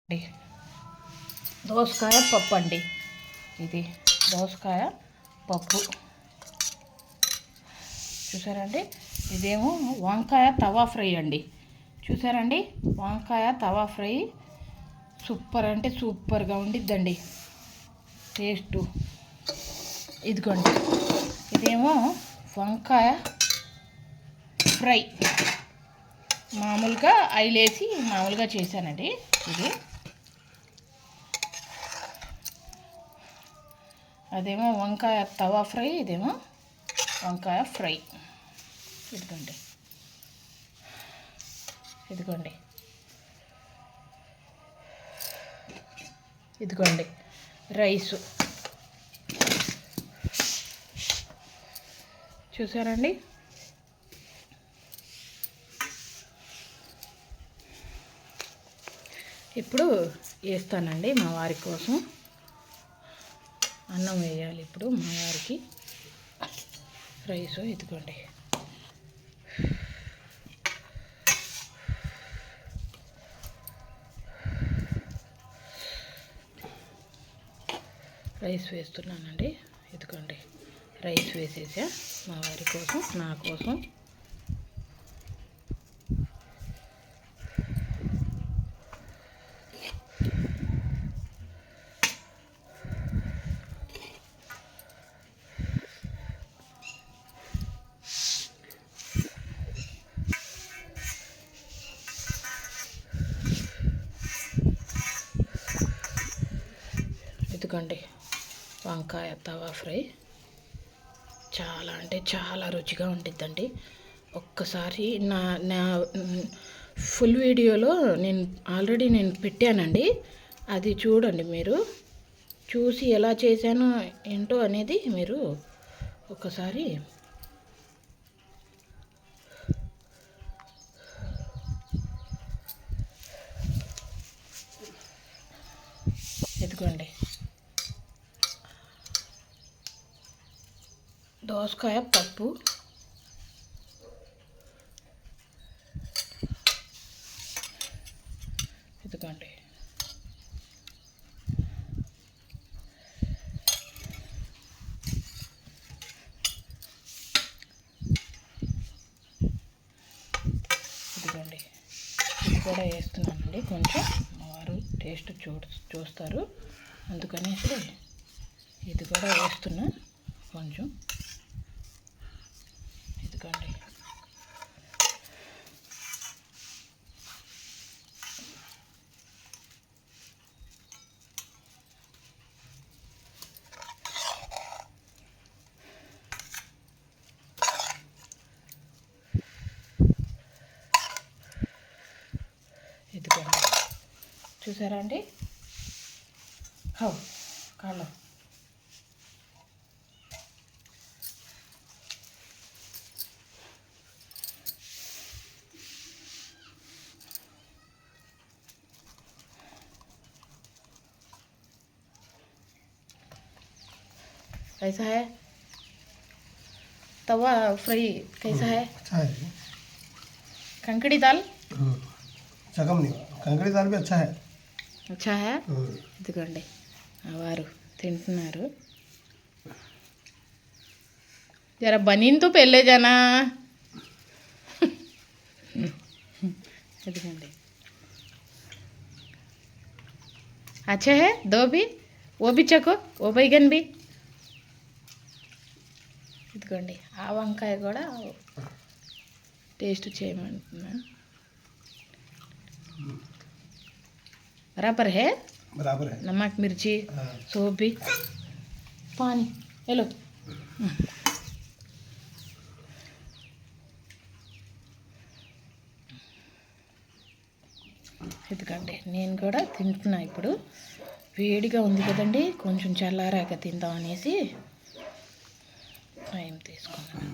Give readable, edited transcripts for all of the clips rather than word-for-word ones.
అండి దోసకాయ పప్పు అండి. ఇది దోసకాయ పప్పు చూసారండి. ఇదేమో వంకాయ తవా ఫ్రై అండి. చూసారండి, వంకాయ తవా ఫ్రై సూపర్ అంటే సూపర్గా ఉండిద్దండి టేస్టు. ఇదిగోండి, ఇదేమో వంకాయ ఫ్రై మామూలుగా ఆయిలేసి మామూలుగా చేశానండి. ఇది అదేమో వంకాయ తవా ఫ్రై, ఇదేమో వంకాయ ఫ్రై. ఇదిగోండి, ఇదిగోండి, ఇదిగోండి రైసు చూసారండి. ఇప్పుడు వేస్తానండి మా వారి కోసం అన్నం వేయాలి. ఇప్పుడు మా వారికి రైసు. ఇదిగోండి, రైస్ వేస్తున్నానండి. ఇదిగోండి, రైస్ వేసేసా మా వారి కోసం, నా కోసం. ఇదిగోండి వంకాయ తవా ఫ్రై చాలా అంటే చాలా రుచిగా ఉండిద్దండి. ఒక్కసారి నా నా ఫుల్ వీడియోలో నేను ఆల్రెడీ పెట్టానండి. అది చూడండి, మీరు చూసి ఎలా చేశానో ఏంటో అనేది మీరు ఒకసారి ఇదిగోండి దోసకాయ పప్పు. ఇదిగోండి, ఇదిగోండి ఇది కూడా వేస్తున్నానండి. కొంచెం మా వారు టేస్ట్ చూస్తారు, అందుకనేసి ఇది కూడా వేస్తున్నా కొంచెం. ఇదిగోండి, ఇదిగోండి చూసారా అండి. హౌ కాళ్ళ कैसा है तवा फ्राई? कैसा है? अच्छा है। कंकड़ी दाल चकम नहीं, कंकड़ी दाल भी अच्छा है। अच्छा है. ఇదిగోండి వారు తింటున్నారు. जरा बनीन तो पहले जाना. ఇదిగోండి, अच्छा है. दो भी वो भी चको, वो बैगन भी. ఇదిగోండి, ఆ వంకాయ కూడా టేస్ట్ చేయమంటున్నా. बराबर है, बराबर है। नमक मिर्ची सब भी. पानी हेलो. ఇదిగోండి, నేను కూడా తింటున్నా. ఇప్పుడు వేడిగా ఉంది కదండి, కొంచెం చల్లారాక తిందాం అనేసి టైం తీసుకున్నాను.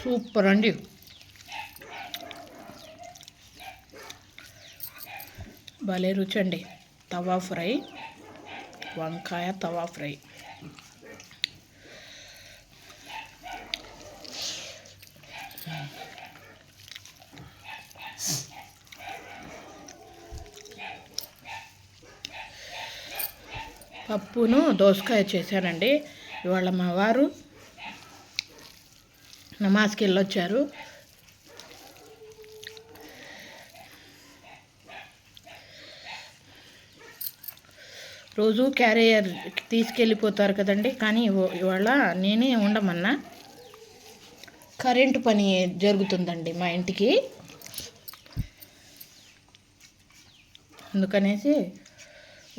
సూపర్ అండి. భలే రుచి అండి. తవా ఫ్రై, వంకాయ తవా ఫ్రై. పప్పును దోసకాయ చేశానండి. ఇవాళ మా వారు నమాజ్కి వెళ్ళొచ్చారు. రోజు క్యారియర్ తీసుకెళ్ళిపోతారు కదండి. కానీ ఇవాళ నేనే ఉండమన్నా. కరెంటు పని జరుగుతుందండి మా ఇంటికి, అందుకనేసి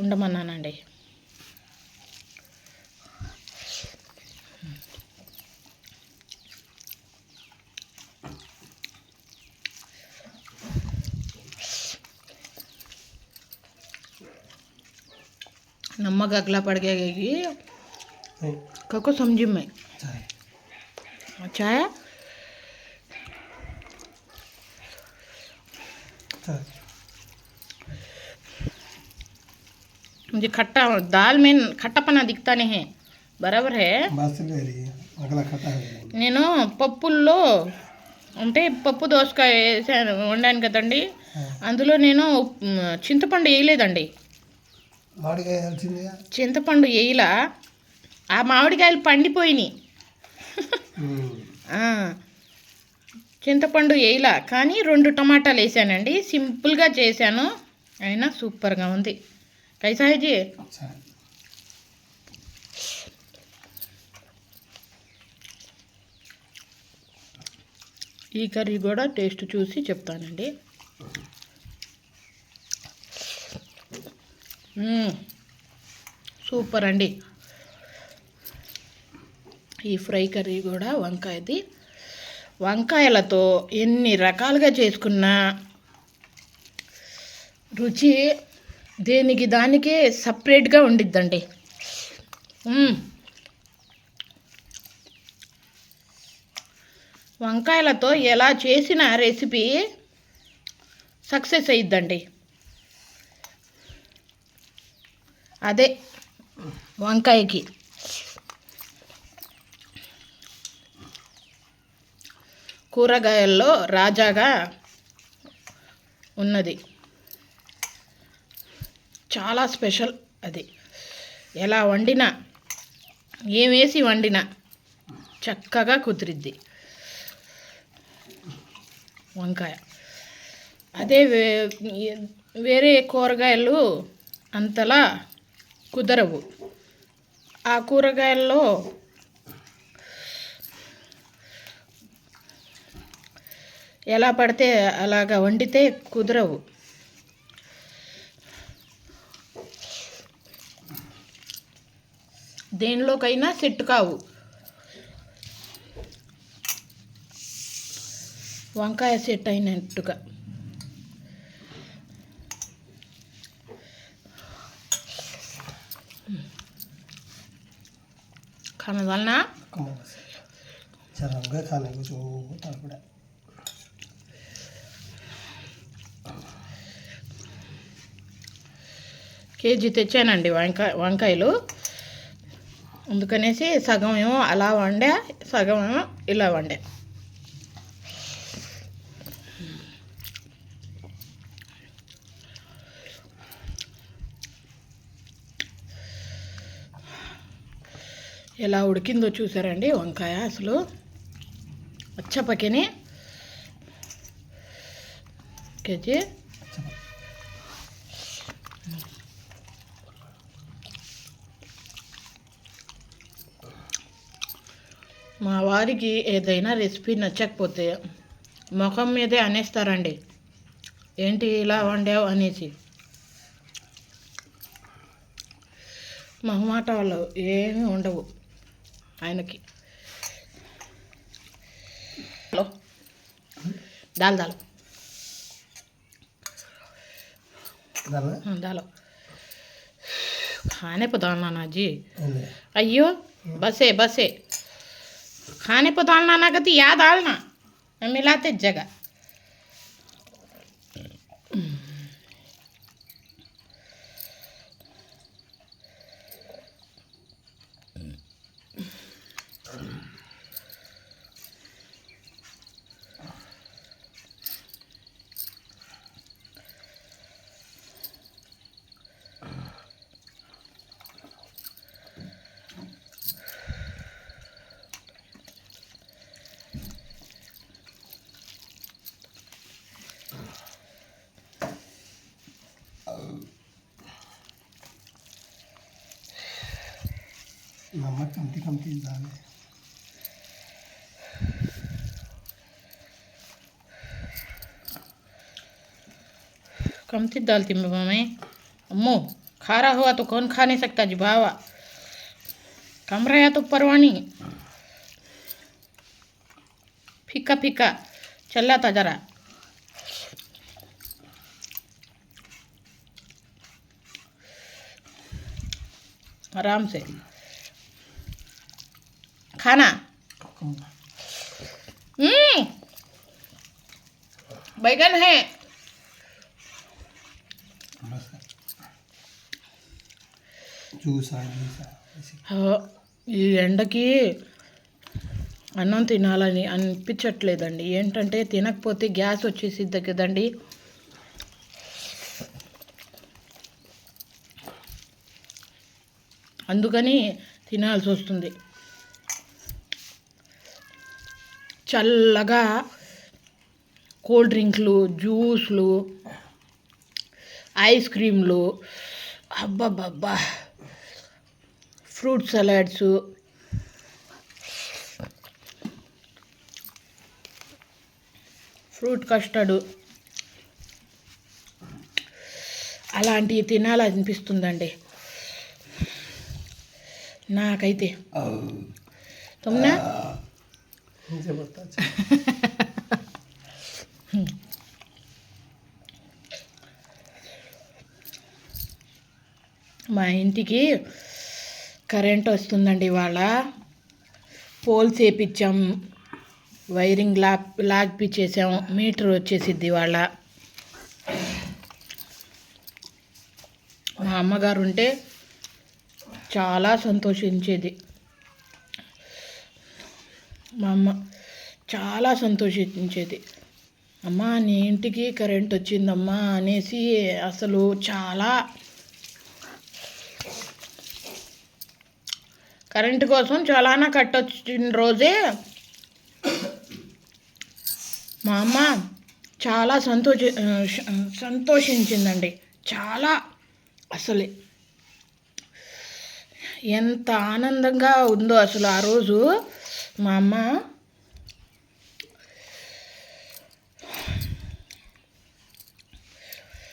ఉండమన్నానండి. नमक अगला पड़ गया कको समझी मैं अच्छा है। मुझे खट्टा दाल में खट्टापना दिखता नहीं है, बराबर है। నేను పప్పుల్లో అంటే పప్పు దోసకాయ వేసాను వండాను కదండి, అందులో నేను చింతపండు వేయలేదండి. చింతపండు వేయలా, ఆ మామిడికాయలు పండిపోయినాయి. చింతపండు వేయలా, కానీ 2 టమాటాలు వేసానండి. సింపుల్గా చేశాను, అయినా సూపర్గా ఉంది. కైసా హై జీ? ఈ కర్రీ కూడా టేస్ట్ చూసి చెప్తానండి. సూపర్ అండి. ఈ ఫ్రై కర్రీ కూడా వంకాయది. వంకాయలతో ఎన్ని రకాలుగా చేసుకున్నా రుచి దేనికి దానికే సపరేట్గా ఉండిద్దండి. వంకాయలతో ఎలా చేసిన రెసిపీ సక్సెస్ అయ్యిద్దండి. అదే వంకాయకి కూరగాయల్లో రాజాగా ఉన్నది. చాలా స్పెషల్ అది. ఎలా వండినా, ఏమేసి వండినా చక్కగా కుదిరిద్ది వంకాయ. అదే వేరే కూరగాయలు అంతలా కుదరవు. ఆ కూరగాయల్లో ఎలా పడితే అలాగా వండితే కుదరవు. దేనిలోకైనా సెట్ కావు. వంకాయ సెట్ అయినట్టుగా. खाने वाला కేజీ తెచ్చానండి వంకాయలు. అందుకనేసి సగం ఏమో అలా వండా, సగం ఏమో ఇలా వండా. ఎలా ఉడికిందో చూసారండి వంకాయ. అసలు అచ్చపక్కనే కేజీ. మా వారికి ఏదైనా రెసిపీ నచ్చకపోతే ముఖం మీదే అనేస్తారండి, ఏంటి ఇలా వండావు అనేసి. మొహమాటాలు ఏమీ ఉండవు ఆయనకి. హలో దాల్ దాల్ దాలో खाने पे डालना ना जी ले। अयो बसे बसे खाने पे डालना ना कहती याद डालना मैं मिलाते जगह नमक कमती कमती डाले। कमती डालती मैं अम्मो खारा हुआ तो कौन खा नहीं सकता जी भावा कम रहा तो परवानी फीका फीका चला था जरा आराम से खाना बैगन है बस జ్యూసా ఈ ఎండకి అన్నం తినాలని అనిపించట్లేదండి ఏంటంటే తినకపోతే గ్యాస్ వచ్చేసిద్ది కదండి అందుకని తినాల్సి వస్తుంది చల్లగా కూల్ డ్రింక్లు జ్యూస్లు ఐస్ క్రీమ్లు అబ్బబ్బబ్బా ఫ్రూట్ సలాడ్స్ ఫ్రూట్ కస్టర్డ్ అలాంటివి తినాలనిపిస్తుందండి నాకైతే తుమ్నా मुझे बता మా ఇంటికి కరెంట్ వస్తుందండి ఇవాళ పోల్స్ వేయించాం వైరింగ్ లాగిపించేసాం మీటర్ వచ్చేసిద్ది ఇవాళ మా అమ్మగారు ఉంటే చాలా సంతోషించేది మా అమ్మ చాలా సంతోషించేది అమ్మా నీ ఇంటికి కరెంట్ వచ్చిందమ్మా అనేసి అసలు చాలా కరెంటు కోసం చాలానా కట్టొచ్చిన రోజే మా అమ్మ చాలా సంతోషించిందండి చాలా అసలు ఎంత ఆనందంగా ఉందో అసలు ఆ రోజు మా అమ్మ